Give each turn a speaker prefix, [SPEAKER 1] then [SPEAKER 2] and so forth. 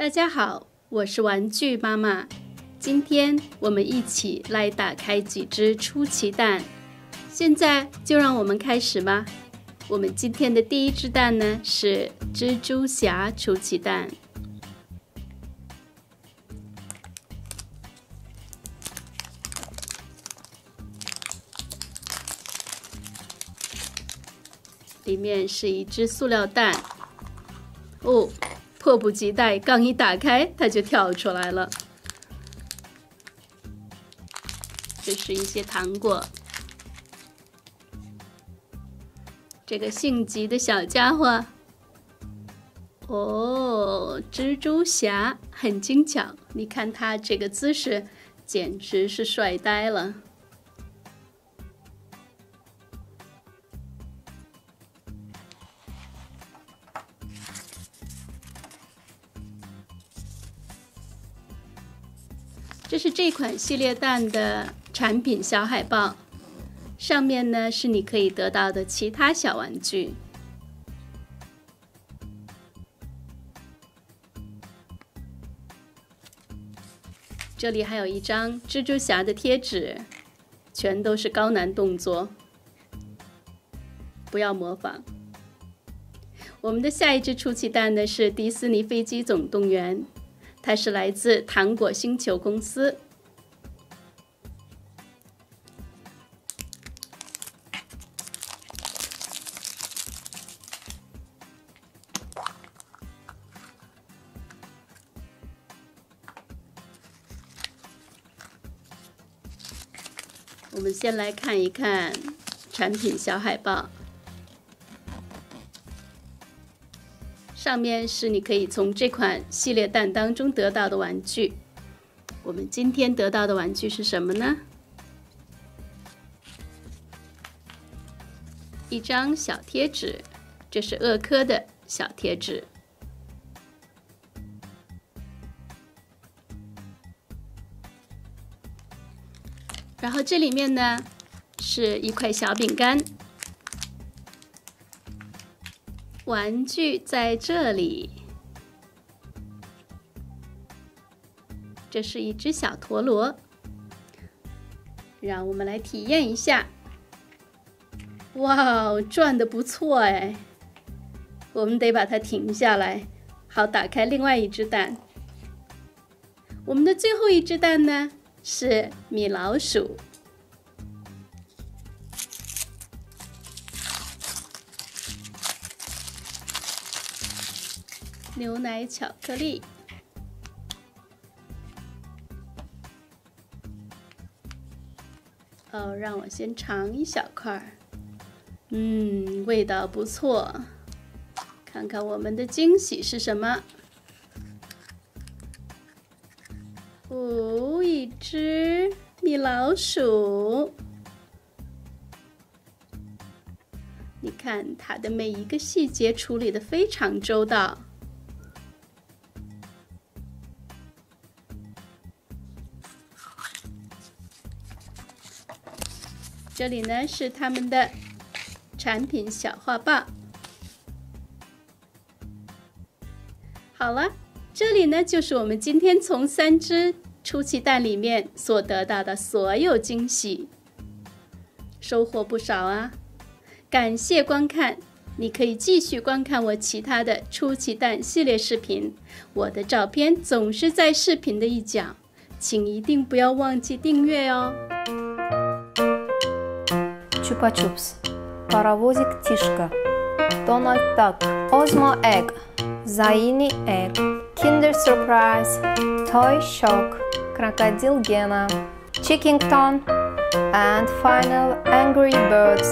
[SPEAKER 1] 大家好，我是玩具妈妈。今天我们一起来打开几只出奇蛋。现在就让我们开始吧。我们今天的第一只蛋呢是蜘蛛侠出奇蛋。里面是一只塑料蛋。哦，迫不及待，刚一打开它就跳出来了。这是一些糖果。这个性急的小家伙，哦，蜘蛛侠很精巧，你看他这个姿势，简直是帅呆了。这是这款系列蛋的产品小海报，上面呢是你可以得到的其他小玩具。这里还有一张蜘蛛侠的贴纸，全都是高难动作，不要模仿。我们的下一只出奇蛋呢是迪士尼飞机总动员。它是来自糖果星球公司。我们先来看一看产品小海报。上面是你可以从这款系列蛋当中得到的玩具。我们今天得到的玩具是什么呢？一张小贴纸，这是鳄科的小贴纸。然后这里面呢是一块小饼干。玩具在这里，这是一只小陀螺，让我们来体验一下。哇，转得不错哎！我们得把它停下来，好打开另外一只蛋。我们的最后一只蛋呢是米老鼠。牛奶巧克力，哦，让我先尝一小块。味道不错。看看我们的惊喜是什么？哦，一只米老鼠。你看它的每一个细节处理得非常周到。这里呢是他们的产品小画报。好了，这里呢就是我们今天从3只出奇蛋里面所得到的所有惊喜，收获不少啊！感谢观看，你可以继续观看我其他的出奇蛋系列视频，我的照片总是在视频的一角，请一定不要忘记订阅哦。
[SPEAKER 2] Чупа-чупс, паровозик Тишка, Donald Duck, Ozmo Egg, Zaini Egg, Kinder Surprise, Toy Shock, Crocodile Gena, Chickington, and final Angry Birds.